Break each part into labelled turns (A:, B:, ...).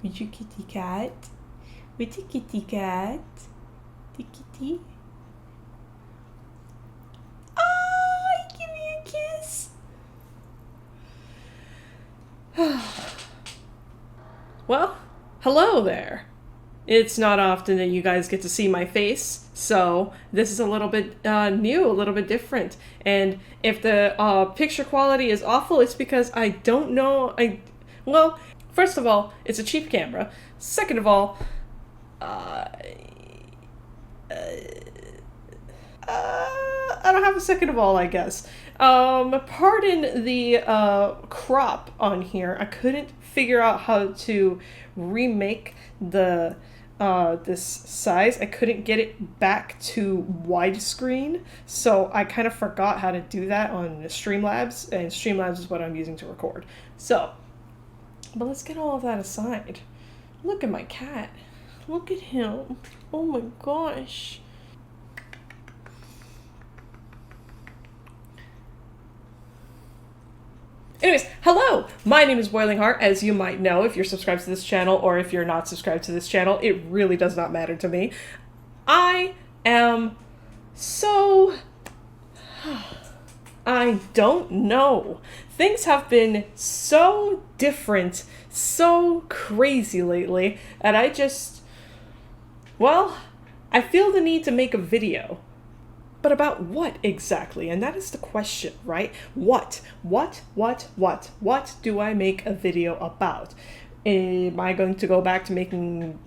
A: Would you kitty cat? Would you kitty cat? The kitty? Oh, give me a kiss. Well, hello there. It's not often that you guys get to see my face, so this is a little bit new, a little bit different. And if the picture quality is awful, it's because I don't know. Well, first of all, it's a cheap camera. Second of all, I don't have a second of all, I guess. Pardon the crop on here. I couldn't figure out how to remake the this size. I couldn't get it back to widescreen, so I kind of forgot how to do that on Streamlabs, and Streamlabs is what I'm using to record. So, but let's get all of that aside. Look at my cat. Look at him. Oh my gosh. Anyways, hello! My name is Boiling Heart, as you might know if you're subscribed to this channel, or if you're not subscribed to this channel, it really does not matter to me. I am so... I don't know. Things have been so different, so crazy lately, and I just... Well, I feel the need to make a video. But about what exactly? And that is the question, right? What do I make a video about? Am I going to go back to making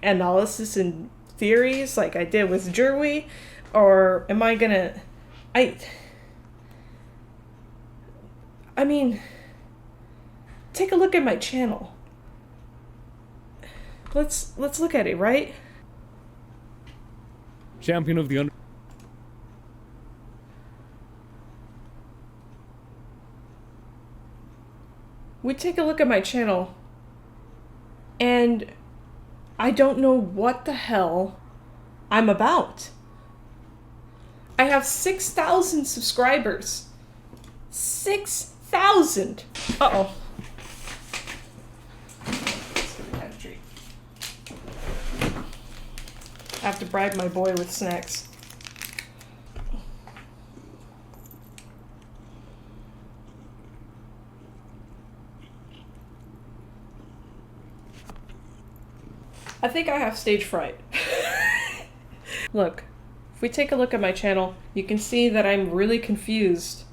A: analysis and theories like I did with Jerwy? Or am I gonna... I mean, take a look at my channel. Let's look at it, right?
B: Champion of the under.
A: We take a look at my channel, and I don't know what the hell I'm about. I have 6,000 subscribers. 6,000! Uh-oh. I have to bribe my boy with snacks. I think I have stage fright. Look, if we take a look at my channel, you can see that I'm really confused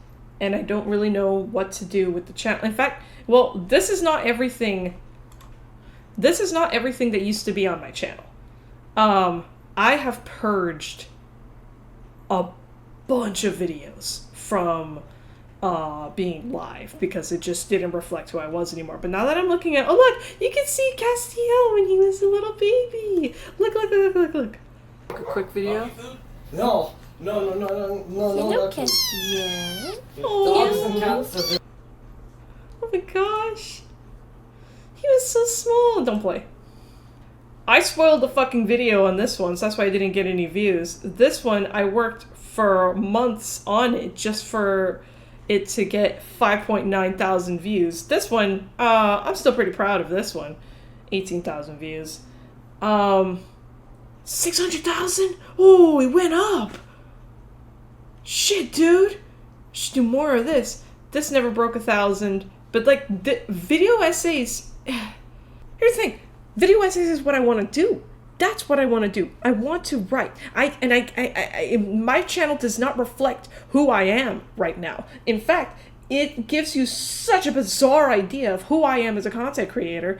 A: and I don't really know what to do with the channel. In fact, well, this is not everything. This is not everything that used to be on my channel. I have purged a bunch of videos from being live because it just didn't reflect who I was anymore. But now that I'm looking at, oh look, you can see Castiel when he was a little baby. Look. A quick video.
C: No.
D: Hello, Castiel.
A: Oh my gosh. He was so small. Don't play. I spoiled the fucking video on this one, so that's why I didn't get any views. This one, I worked for months on it just for it to get 5.9 thousand views. This one, I'm still pretty proud of this one. 18,000 views. 600,000? Oh, it went up! Shit, dude! Should do more of this. This never broke 1,000, but like, video essays... Here's the thing. Video essays is what I want to do. That's what I want to do. I want to write. My channel does not reflect who I am right now. In fact, it gives you such a bizarre idea of who I am as a content creator.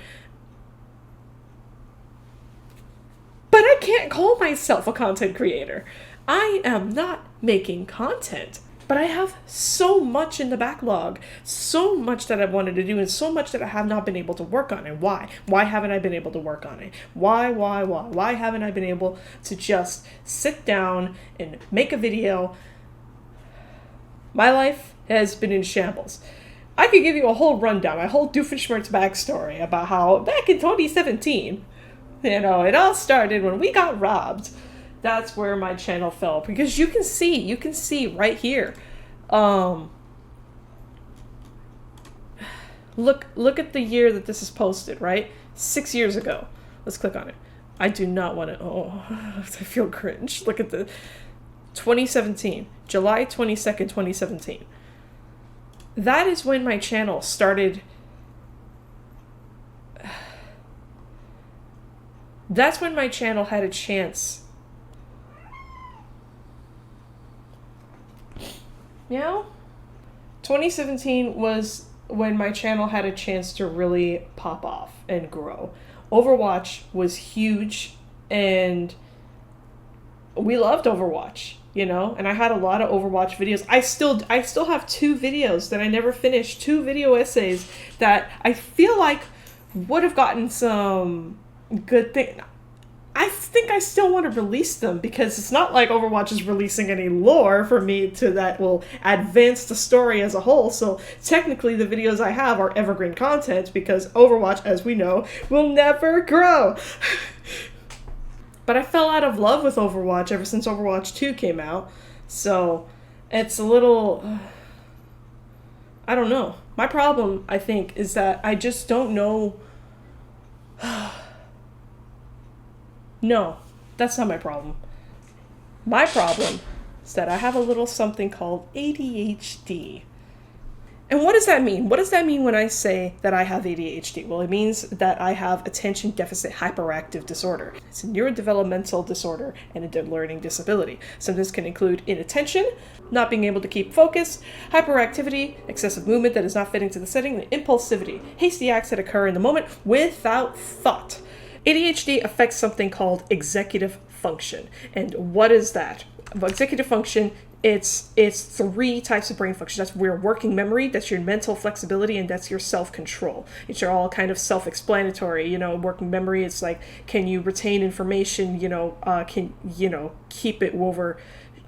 A: But I can't call myself a content creator. I am not making content. But I have so much in the backlog, so much that I wanted to do, and so much that I have not been able to work on. And why? Why haven't I been able to work on it? Why? Why haven't I been able to just sit down and make a video? My life has been in shambles. I could give you a whole rundown, my whole Doofenshmirtz backstory about how back in 2017, it all started when we got robbed. That's where my channel fell, because you can see right here. Look Look at the year that this is posted, right? 6 years ago. Let's click on it. I do not want to, I feel cringe. Look at the 2017, July 22nd, 2017. That is when my channel started. That's when my channel had a chance. You know? 2017 was when my channel had a chance to really pop off and grow. Overwatch was huge, and we loved Overwatch, you know, and I had a lot of Overwatch videos. I still have 2 videos that I never finished, 2 video essays that I feel like would have gotten some good thing. I think I still want to release them because it's not like Overwatch is releasing any lore for me to that will advance the story as a whole. So technically the videos I have are evergreen content because Overwatch, as we know, will never grow. But I fell out of love with Overwatch ever since Overwatch 2 came out. So it's a little, I don't know. My problem, I think, is that I just don't know. No, that's not my problem. My problem is that I have a little something called ADHD. And what does that mean? What does that mean when I say that I have ADHD? Well, it means that I have attention deficit hyperactive disorder. It's a neurodevelopmental disorder and a learning disability. Symptoms can include inattention, not being able to keep focus, hyperactivity, excessive movement that is not fitting to the setting, and impulsivity, hasty acts that occur in the moment without thought. ADHD affects something called executive function. And what is that? Well, executive function, it's 3 types of brain function. That's your working memory, that's your mental flexibility, and that's your self-control. It's all kind of self-explanatory. You know, working memory, it's like, can you retain information, can, keep it over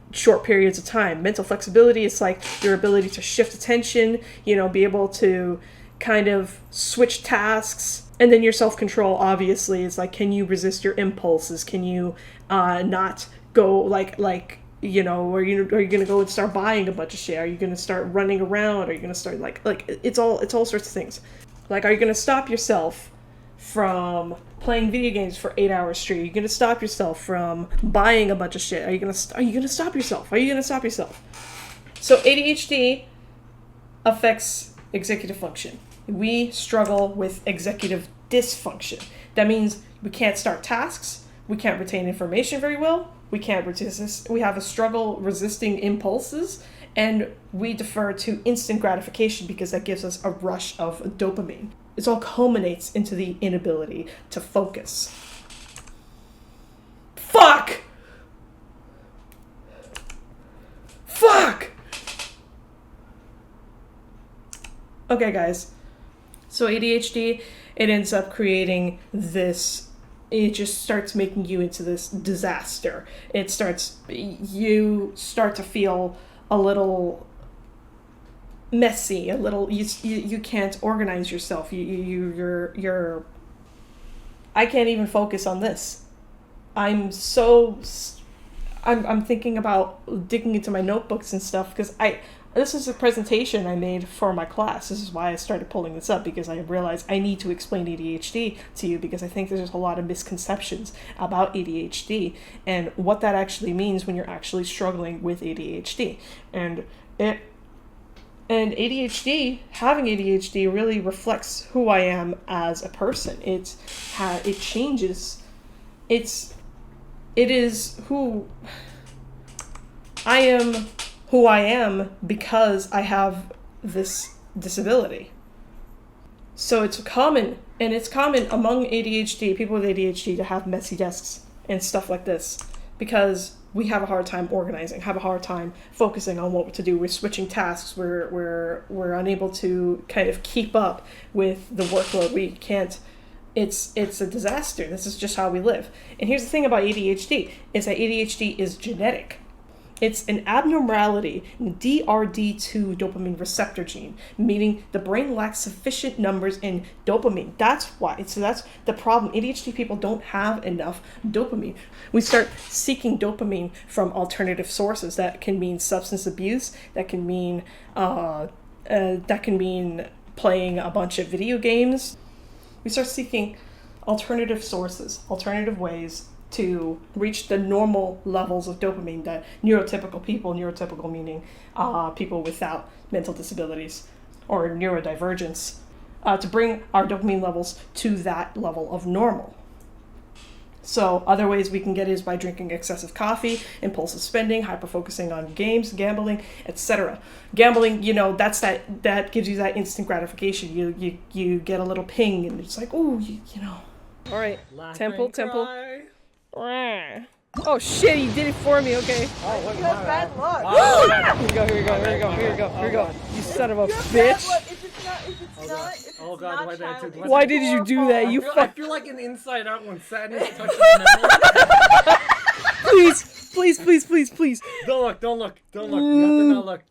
A: short periods of time. Mental flexibility, it's like your ability to shift attention, be able to kind of switch tasks. And then your self-control, obviously, is like, can you resist your impulses? Can you not go are you going to go and start buying a bunch of shit? Are you going to start running around? Are you going to start it's all sorts of things. Like, are you going to stop yourself from playing video games for 8 hours straight? Are you going to stop yourself from buying a bunch of shit? Are you going to stop yourself? Are you going to stop yourself? So ADHD affects executive function. We struggle with executive dysfunction. That means we can't start tasks, we can't retain information very well, we can't resist, we have a struggle resisting impulses, and we defer to instant gratification because that gives us a rush of dopamine. It all culminates into the inability to focus. Fuck! Okay, guys. So ADHD, it ends up creating this, it just starts making you into this disaster. You start to feel a little messy, a little, you can't organize yourself. You're I can't even focus on this. I'm thinking about digging into my notebooks and stuff because this is a presentation I made for my class. This is why I started pulling this up, because I realized I need to explain ADHD to you because I think there's a lot of misconceptions about ADHD and what that actually means when you're actually struggling with ADHD. And ADHD, having ADHD really reflects who I am as a person. It changes. It is who I am. Who I am because I have this disability. So it's common among ADHD, people with ADHD, to have messy desks and stuff like this because we have a hard time organizing, have a hard time focusing on what to do. We're switching tasks. We're unable to kind of keep up with the workload. We can't. It's a disaster. This is just how we live. And here's the thing about ADHD is that ADHD is genetic. It's an abnormality in DRD2 dopamine receptor gene, meaning the brain lacks sufficient numbers in dopamine. That's why. So that's the problem. ADHD people don't have enough dopamine. We start seeking dopamine from alternative sources. That can mean substance abuse. That can mean playing a bunch of video games. We start seeking alternative sources, alternative ways to reach the normal levels of dopamine that neurotypical people, neurotypical meaning people without mental disabilities or neurodivergence, to bring our dopamine levels to that level of normal. So other ways we can get is by drinking excessive coffee, impulsive spending, hyper-focusing on games, gambling, etc. Gambling, that gives you that instant gratification. You get a little ping and it's like, ooh, All right, temple. Oh shit, he did it for me, okay.
D: Oh, what bad luck.
A: Here we go. You son of a bitch. Why did you do that?
B: I feel like an inside out when sadness touches memory.
A: Please.
B: Don't look. You have to not look.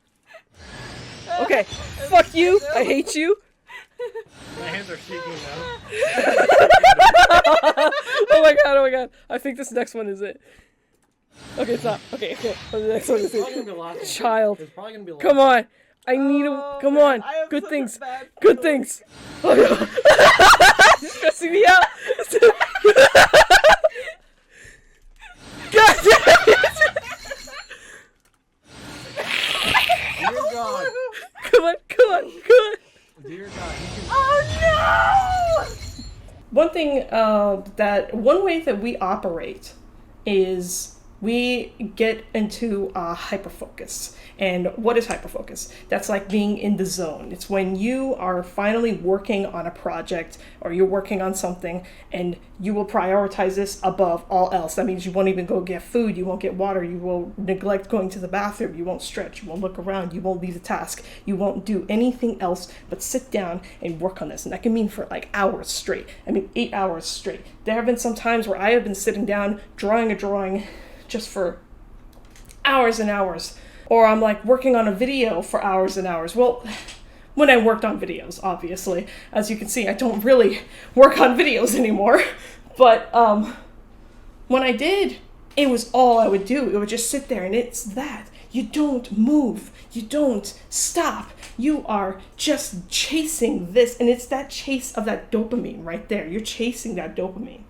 A: Okay, fuck you. I hate you.
B: My hands are shaking now.
A: Oh my god. I think this next one is it. Okay, it's not. Okay. The next one is it. Child.
B: It's probably gonna be
A: Come on. I need a... Come on. Good things. Oh no. Stressing me out. God damn it.
B: Dear God.
A: Come on.
B: Dear God.
D: Oh no!
A: One way that we operate is we get into hyperfocus. And what is hyperfocus? That's like being in the zone. It's when you are finally working on a project or you're working on something and you will prioritize this above all else. That means you won't even go get food, you won't get water, you will neglect going to the bathroom, you won't stretch, you won't look around, you won't leave the task, you won't do anything else but sit down and work on this. And that can mean for like hours straight. 8 hours straight. There have been some times where I have been sitting down drawing a drawing just for hours and hours. Or I'm like working on a video for hours and hours. Well, when I worked on videos, obviously. As you can see, I don't really work on videos anymore. But when I did, it was all I would do. It would just sit there, and it's that. You don't move. You don't stop. You are just chasing this, and it's that chase of that dopamine right there. You're chasing that dopamine.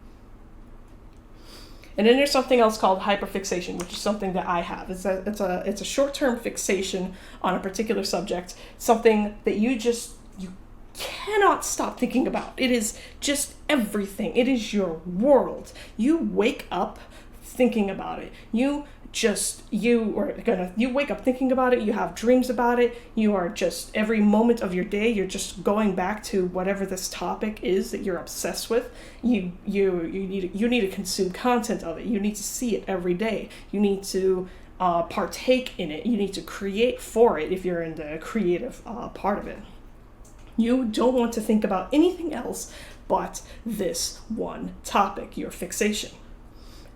A: And then there's something else called hyperfixation, which is something that I have. It's a short-term fixation on a particular subject, something that you cannot stop thinking about. It is just everything. It is your world. You wake up thinking about it. You wake up thinking about it, you have dreams about it, you are just, every moment of your day, you're just going back to whatever this topic is that you're obsessed with. You need to consume content of it. You need to see it every day. You need to partake in it. You need to create for it if you're in the creative part of it. You don't want to think about anything else but this one topic, your fixation.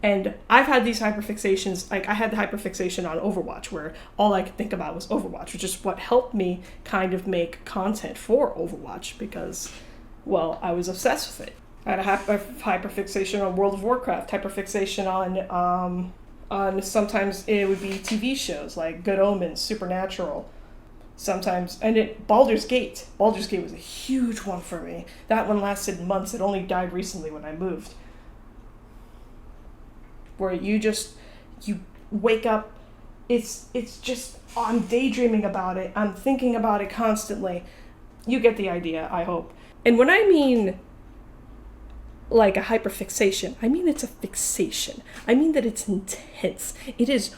A: And I've had these hyperfixations, like I had the hyperfixation on Overwatch, where all I could think about was Overwatch, which is what helped me kind of make content for Overwatch because, well, I was obsessed with it. I had a hyperfixation on World of Warcraft, hyperfixation on sometimes it would be TV shows like Good Omens, Supernatural, sometimes, and Baldur's Gate. Baldur's Gate was a huge one for me. That one lasted months. It only died recently when I moved. Where you wake up, it's just, I'm daydreaming about it, I'm thinking about it constantly. You get the idea, I hope. And when I mean like a hyperfixation, I mean it's a fixation. I mean that it's intense. It is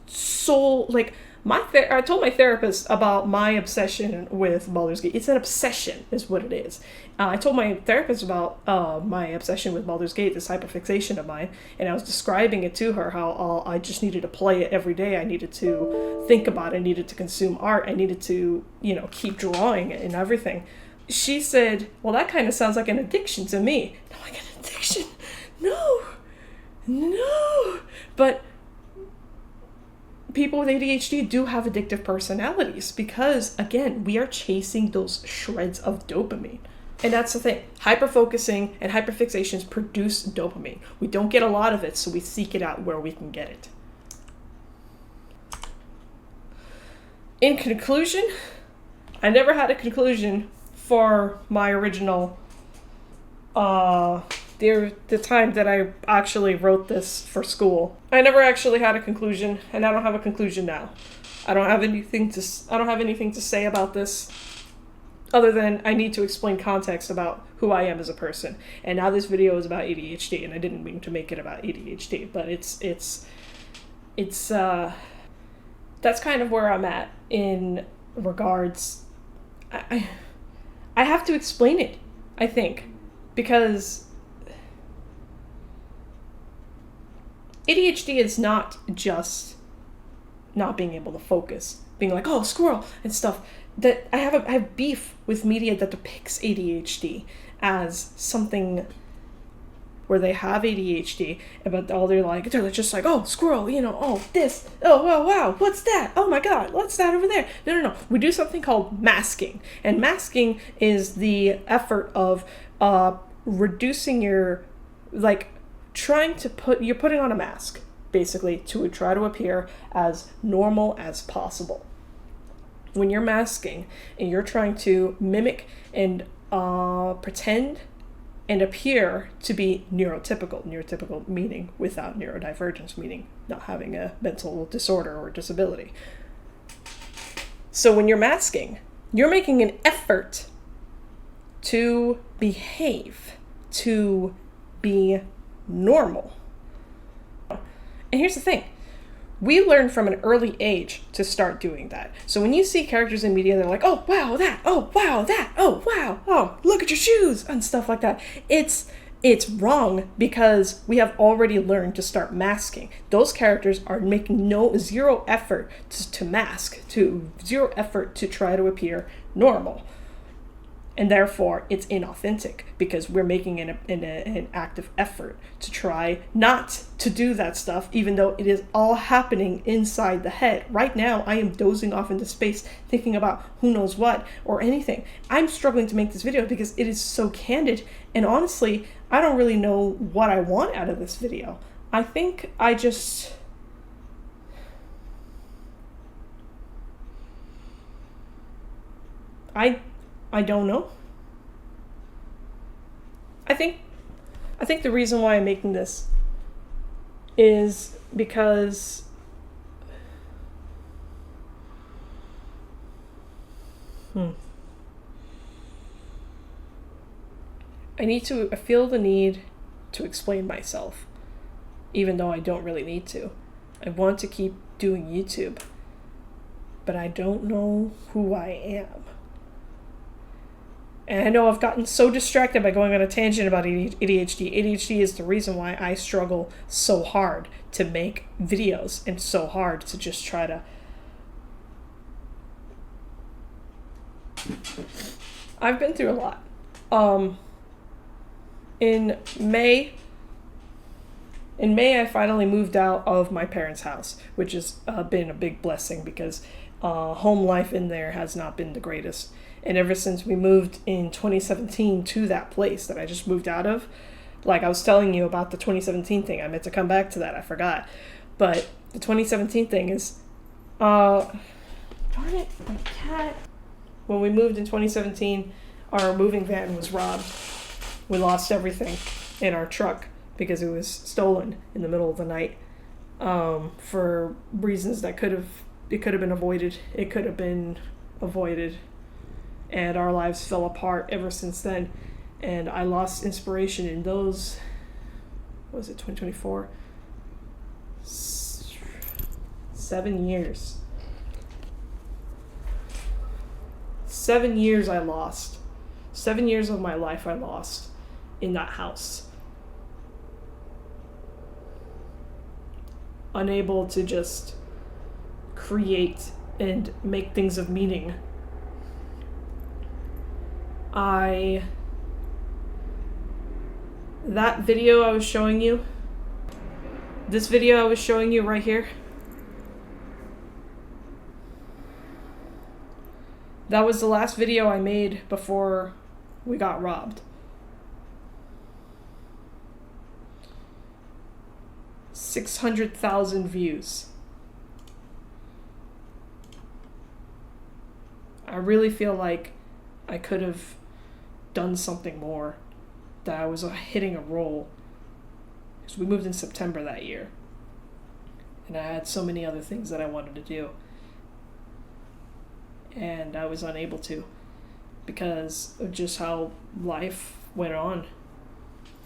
A: so, like, I told my therapist about my obsession with Baldur's Gate. It's an obsession, is what it is. I told my therapist about my obsession with Baldur's Gate, this hyperfixation of mine, and I was describing it to her, how I just needed to play it every day. I needed to think about it. I needed to consume art. I needed to, keep drawing and everything. She said, well, that kind of sounds like an addiction to me. I'm like, an addiction? No. But people with ADHD do have addictive personalities because, again, we are chasing those shreds of dopamine. And that's the thing. Hyperfocusing and hyperfixations produce dopamine. We don't get a lot of it, so we seek it out where we can get it. In conclusion, I never had a conclusion for my original, the time that I actually wrote this for school. I never actually had a conclusion, and I don't have a conclusion now. I don't have anything to say about this other than I need to explain context about who I am as a person. And now this video is about ADHD, and I didn't mean to make it about ADHD, but it's that's kind of where I'm at in regards. I have to explain it, I think, because ADHD is not just not being able to focus, being like, oh, squirrel and stuff. That I have beef with media that depicts ADHD as something where they have ADHD, but they're just like, oh, squirrel, oh, this, oh, wow, what's that? Oh my God, what's that over there? No. We do something called masking, and masking is the effort of reducing your, you're putting on a mask, basically, to try to appear as normal as possible. When you're masking and you're trying to mimic and pretend and appear to be neurotypical meaning without neurodivergence, meaning not having a mental disorder or disability. So when you're masking, you're making an effort to behave, to be normal. And here's the thing. We learn from an early age to start doing that. So when you see characters in media, they're like, oh, wow, that, oh, wow, that, oh, wow, oh, look at your shoes, and stuff like that. It's wrong because we have already learned to start masking. Those characters are making zero effort to mask, zero effort to try to appear normal. And therefore, it's inauthentic because we're making an active effort to try not to do that stuff, even though it is all happening inside the head. Right now, I am dozing off into space, thinking about who knows what or anything. I'm struggling to make this video because it is so candid. And honestly, I don't really know what I want out of this video. I think I don't know. I think the reason why I'm making this is because I feel the need to explain myself, even though I don't really need to. I want to keep doing YouTube, but I don't know who I am. And I know I've gotten so distracted by going on a tangent about ADHD. ADHD is the reason why I struggle so hard to make videos and so hard to just try to... I've been through a lot. In May, I finally moved out of my parents' house, which has been a big blessing because home life in there has not been the greatest. And ever since we moved in 2017 to that place that I just moved out of, like I was telling you about the 2017 thing, I meant to come back to that, I forgot. But the 2017 thing is, darn it, my cat. When we moved in 2017, our moving van was robbed. We lost everything in our truck because it was stolen in the middle of the night, for reasons that could have been avoided. It could have been avoided. And our lives fell apart ever since then. And I lost inspiration in those, what was it, 2024? 7 years. 7 years I lost. 7 years of my life I lost in that house. Unable to just create and make things of meaning. That video I was showing you, this video I was showing you right here, that was the last video I made before we got robbed. 600,000 views. I really feel like I could have done something more, that I was hitting a roll. Because we moved in September that year. And I had so many other things that I wanted to do. And I was unable to because of just how life went on.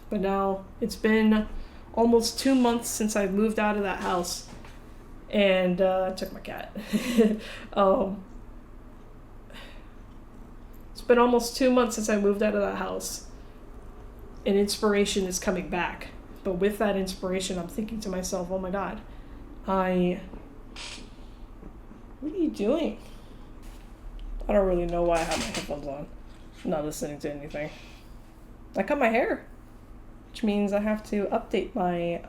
A: But now it's been almost 2 months since I moved out of that house. And I took my cat. It's been almost 2 months since I moved out of that house. And inspiration is coming back. But with that inspiration, I'm thinking to myself, oh my God, what are you doing? I don't really know why I have my headphones on. I'm not listening to anything. I cut my hair, which means I have to update my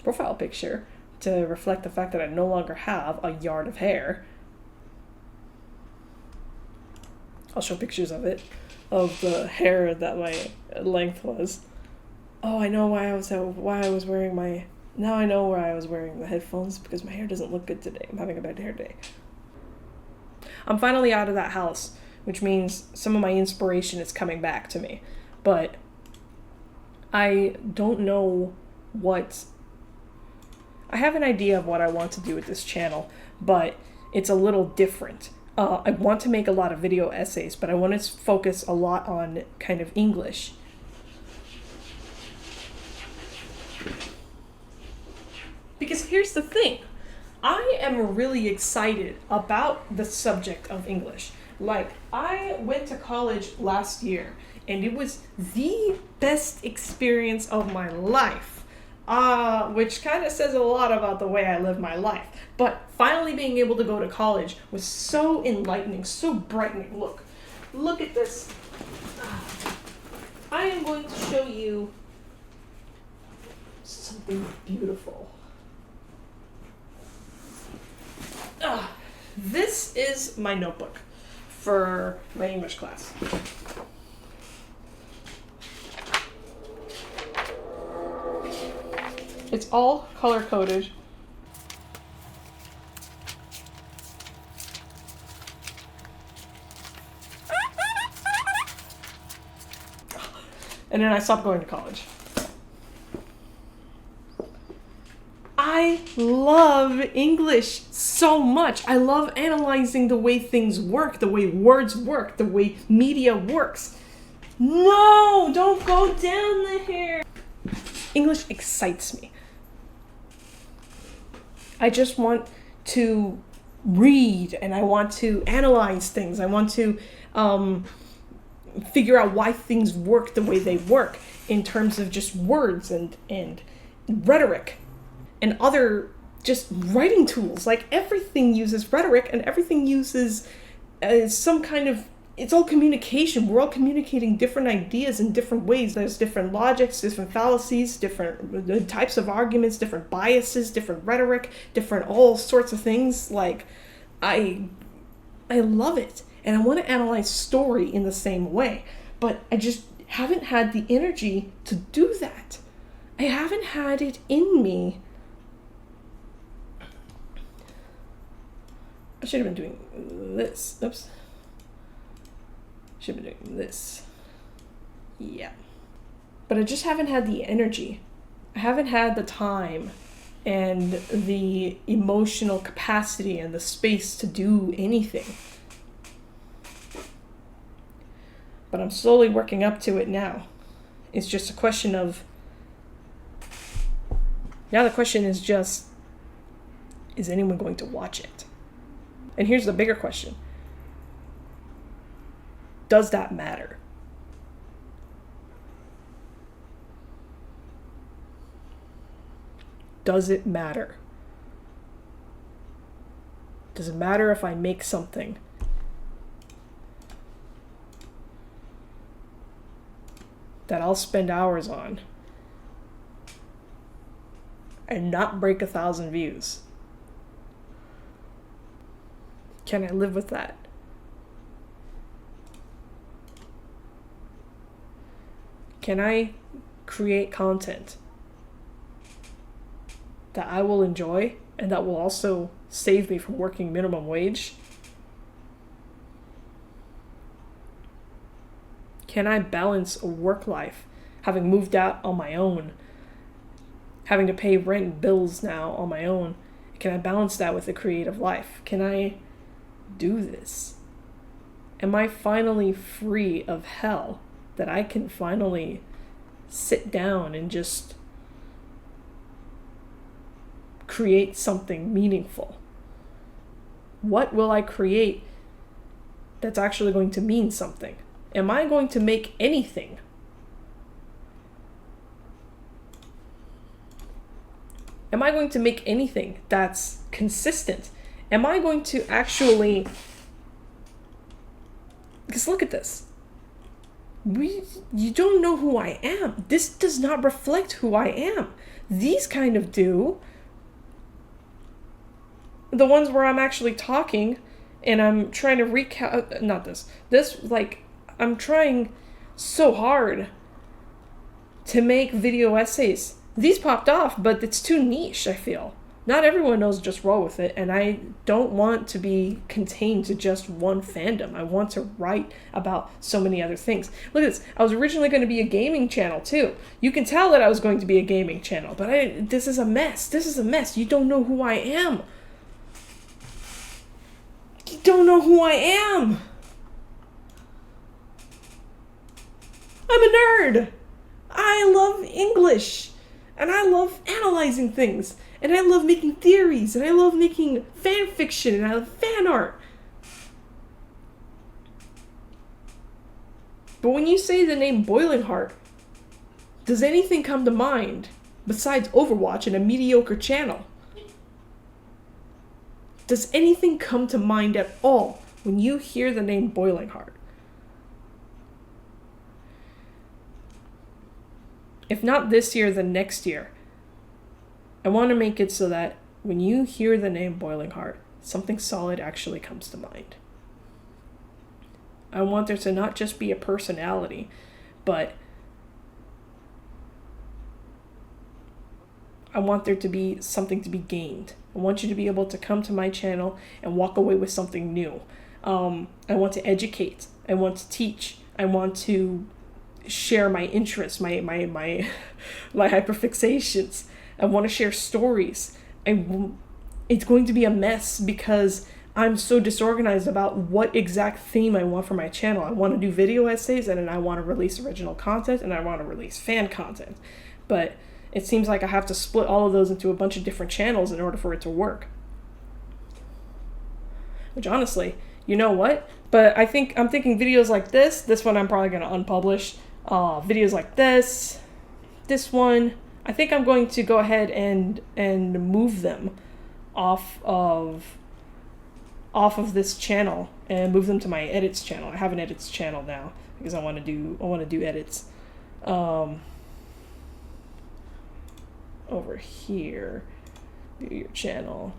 A: profile picture to reflect the fact that I no longer have a yard of hair. I'll show pictures of it, of the hair that my length was. Oh, I know why I was wearing my... Now I know why I was wearing the headphones, because my hair doesn't look good today. I'm having a bad hair day. I'm finally out of that house, which means some of my inspiration is coming back to me. But I don't know what... I have an idea of what I want to do with this channel, but it's a little different. I want to make a lot of video essays, but I want to focus a lot on kind of English. Because here's the thing, I am really excited about the subject of English. Like, I went to college last year, and it was the best experience of my life, which kind of says a lot about the way I live my life. But finally being able to go to college was so enlightening, so brightening. Look at this. I am going to show you something beautiful. This is my notebook for my English class. It's all color-coded. And then I stopped going to college. I love English so much. I love analyzing the way things work, the way words work, the way media works. No, don't go down there. English excites me. I just want to read and I want to analyze things. I want to figure out why things work the way they work in terms of just words and rhetoric and other just writing tools. Like, everything uses rhetoric and everything uses some kind of, it's all communication. We're all communicating different ideas in different ways. There's different logics, different fallacies, different types of arguments, different biases, different rhetoric, different all sorts of things. Like, I love it. And I want to analyze story in the same way. But I just haven't had the energy to do that. I haven't had it in me. I should have been doing this. Oops. Should have been doing this. Yeah. But I just haven't had the energy. I haven't had the time and the emotional capacity and the space to do anything. But I'm slowly working up to it now. It's just a question of... Now the question is just, is anyone going to watch it? And here's the bigger question. Does that matter? Does it matter? Does it matter if I make something that I'll spend hours on and not break 1,000 views? Can I live with that? Can I create content that I will enjoy and that will also save me from working minimum wage? Can I balance a work life, having moved out on my own, having to pay rent and bills now on my own? Can I balance that with a creative life? Can I do this? Am I finally free of hell, that I can finally sit down and just create something meaningful? What will I create that's actually going to mean something? Am I going to make anything? Am I going to make anything that's consistent? Am I going to actually... Because look at this. You don't know who I am. This does not reflect who I am. These kind of do. The ones where I'm actually talking and I'm trying to recount... Not this. This, like, I'm trying so hard to make video essays. These popped off, but it's too niche, I feel. Not everyone knows just roll with it, and I don't want to be contained to just one fandom. I want to write about so many other things. Look at this. I was originally going to be a gaming channel, too. You can tell that I was going to be a gaming channel, but this is a mess. This is a mess. You don't know who I am. You don't know who I am. I'm a nerd. I love English, and I love analyzing things. And I love making theories, and I love making fan fiction, and I love fan art. But when you say the name Boiling Heart, does anything come to mind besides Overwatch and a mediocre channel? Does anything come to mind at all when you hear the name Boiling Heart? If not this year, then next year. I want to make it so that when you hear the name Boiling Heart, something solid actually comes to mind. I want there to not just be a personality, but I want there to be something to be gained. I want you to be able to come to my channel and walk away with something new. I want to educate. I want to teach. I want to share my interests, my hyperfixations. I want to share stories. It's going to be a mess because I'm so disorganized about what exact theme I want for my channel. I want to do video essays, and then I want to release original content, and I want to release fan content. But it seems like I have to split all of those into a bunch of different channels in order for it to work. Which honestly, you know what? But I'm thinking videos like this one I'm probably going to unpublish. Videos like this one, I think I'm going to go ahead and move them off of this channel and move them to my edits channel. I have an edits channel now because I want to do edits. Over here, view your channel.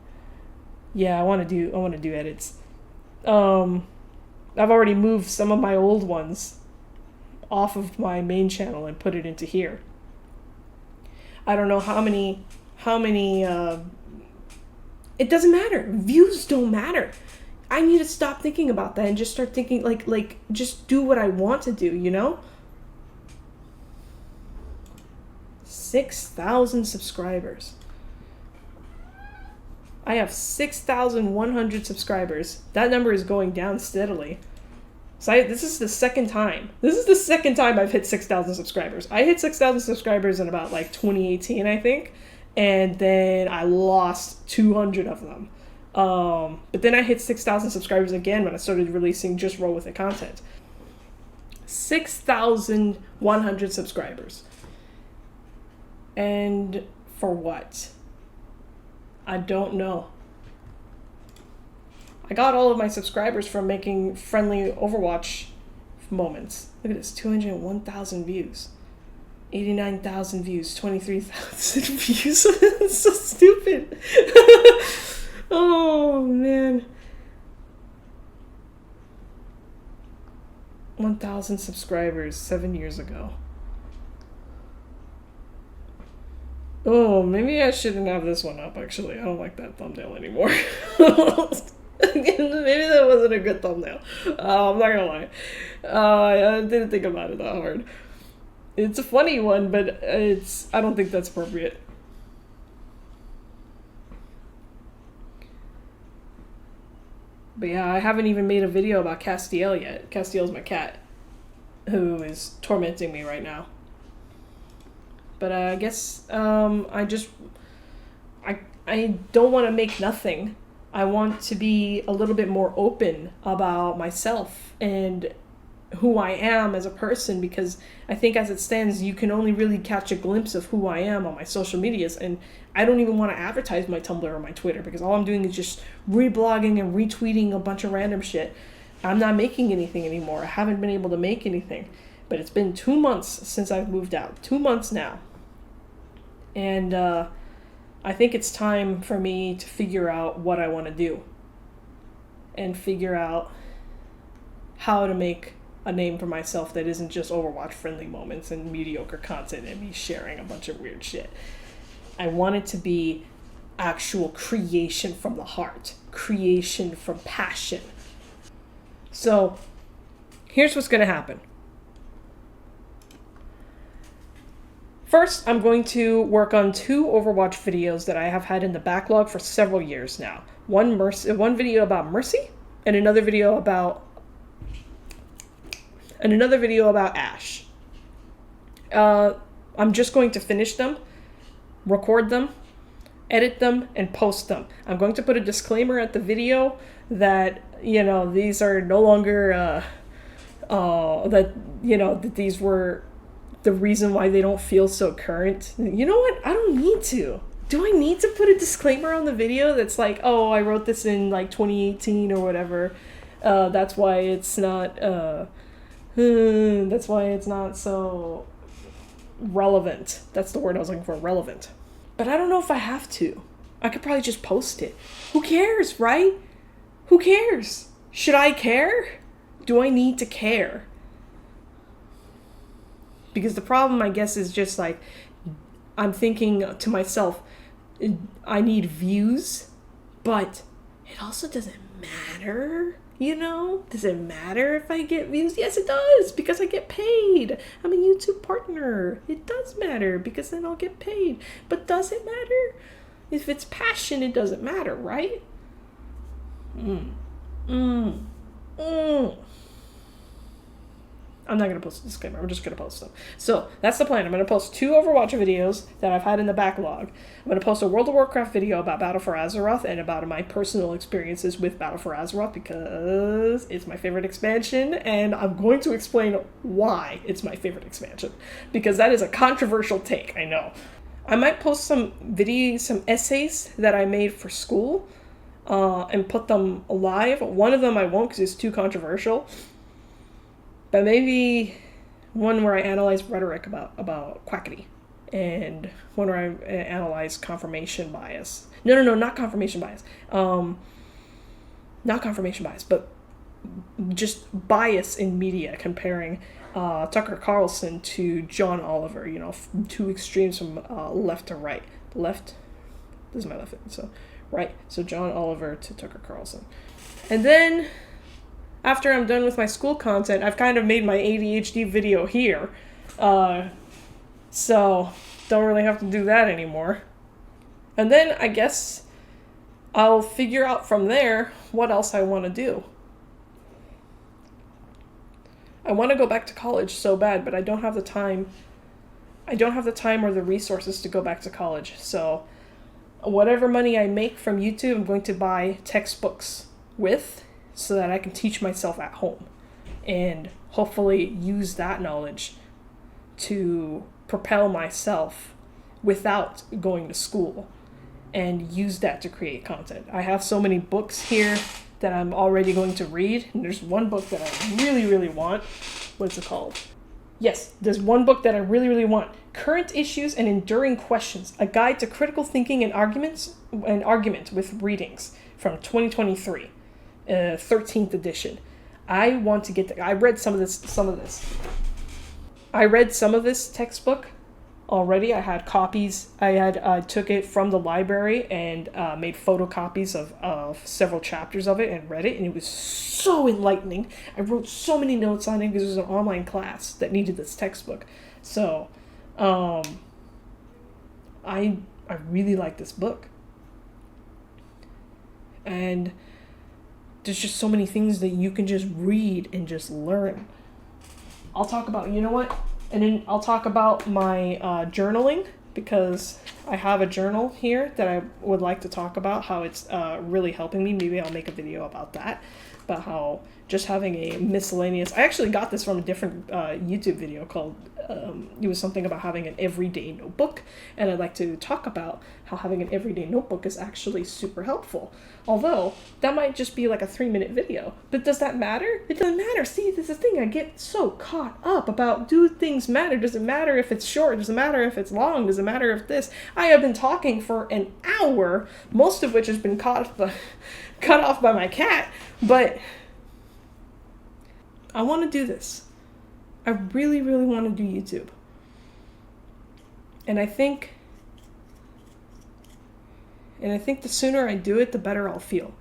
A: Yeah, I want to do edits. I've already moved some of my old ones off of my main channel and put it into here. I don't know how many it doesn't matter. Views don't matter. I need to stop thinking about that and just start thinking like just do what I want to do, you know? 6,000 subscribers. I have 6,100 subscribers. That number is going down steadily. So this is the second time. This is the second time I've hit 6,000 subscribers. I hit 6,000 subscribers in about like 2018, I think. And then I lost 200 of them. But then I hit 6,000 subscribers again when I started releasing just Roll With It content. 6,100 subscribers. And for what? I don't know. I got all of my subscribers from making friendly Overwatch moments. Look at this, 201,000 views. 89,000 views, 23,000 views. It's so stupid. Oh, man. 1,000 subscribers 7 years ago. Oh, maybe I shouldn't have this one up, actually. I don't like that thumbnail anymore. Maybe that wasn't a good thumbnail. I'm not gonna lie. I didn't think about it that hard. It's a funny one, but I don't think that's appropriate. But yeah, I haven't even made a video about Castiel yet. Castiel's my cat, who is tormenting me right now. But I guess I don't want to make nothing. I want to be a little bit more open about myself and who I am as a person, because I think as it stands, you can only really catch a glimpse of who I am on my social medias, and I don't even want to advertise my Tumblr or my Twitter, because all I'm doing is just reblogging and retweeting a bunch of random shit. I'm not making anything anymore. I haven't been able to make anything, but it's been 2 months since I've moved out. 2 months now. And I think it's time for me to figure out what I want to do and figure out how to make a name for myself that isn't just Overwatch friendly moments and mediocre content and me sharing a bunch of weird shit. I want it to be actual creation from the heart, creation from passion. So here's what's going to happen. First, I'm going to work on 2 Overwatch videos that I have had in the backlog for several years now. One video about Mercy, and another video about Ash. I'm just going to finish them, record them, edit them, and post them. I'm going to put a disclaimer at the video that, these are no longer, that these were the reason why they don't feel so current. You know what? I don't need to. Do I need to put a disclaimer on the video that's like, oh, I wrote this in like 2018 or whatever. That's why it's not, that's why it's not so relevant. That's the word I was looking for, relevant. But I don't know if I have to. I could probably just post it. Who cares, right? Who cares? Should I care? Do I need to care? Because the problem, I guess, is just like, I'm thinking to myself, I need views, but it also doesn't matter, Does it matter if I get views? Yes, it does, because I get paid. I'm a YouTube partner. It does matter, because then I'll get paid. But does it matter? If it's passion, it doesn't matter, right? I'm not going to post a disclaimer. I'm just going to post them. So that's the plan. I'm going to post 2 Overwatch videos that I've had in the backlog. I'm going to post a World of Warcraft video about Battle for Azeroth and about my personal experiences with Battle for Azeroth, because it's my favorite expansion, and I'm going to explain why it's my favorite expansion, because that is a controversial take, I know. I might post some essays that I made for school and put them live. One of them I won't, because it's too controversial. But maybe one where I analyze rhetoric about quackity, and one where I analyze confirmation bias. No, not confirmation bias. Not confirmation bias, but just bias in media, comparing Tucker Carlson to John Oliver, 2 extremes from left to right. Left, this is my left hand, so right. So John Oliver to Tucker Carlson. And then, after I'm done with my school content, I've kind of made my ADHD video here. So don't really have to do that anymore. And then I guess I'll figure out from there what else I want to do. I want to go back to college so bad, but I don't have the time. I don't have the time or the resources to go back to college. So whatever money I make from YouTube, I'm going to buy textbooks with, so that I can teach myself at home and hopefully use that knowledge to propel myself without going to school, and use that to create content. I have so many books here that I'm already going to read, and there's one book that I really, really want. What's it called? Yes, there's one book that I really, really want. Current Issues and Enduring Questions, A Guide to Critical Thinking and Argument with Readings, from 2023. 13th edition. I want to get I read some of this. I read some of this textbook already. I had copies. I took it from the library and made photocopies of several chapters of it and read it, and it was so enlightening. I wrote so many notes on it because it was an online class that needed this textbook. So, I really like this book. And there's just so many things that you can just read and just learn. I'll talk about, you know what? And then I'll talk about my journaling, because I have a journal here that I would like to talk about, how it's really helping me. Maybe I'll make a video about that, about how just having a miscellaneous... I actually got this from a different YouTube video called... it was something about having an everyday notebook, and I'd like to talk about how having an everyday notebook is actually super helpful. Although, that might just be like a 3-minute video. But does that matter? It doesn't matter. See, this is the thing. I get so caught up about, do things matter? Does it matter if it's short? Does it matter if it's long? Does it matter if this? I have been talking for an hour, most of which has been cut off by my cat, but I want to do this. I really, really want to do YouTube. And I think the sooner I do it, the better I'll feel.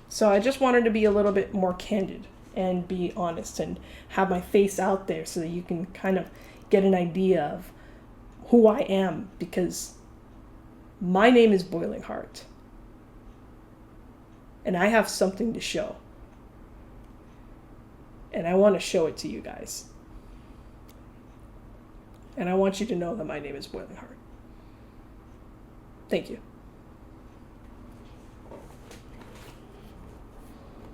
A: So I just wanted to be a little bit more candid and be honest and have my face out there so that you can kind of get an idea of who I am, because my name is Boiling Heart. And I have something to show. And I want to show it to you guys. And I want you to know that my name is Boiling Heart. Thank you.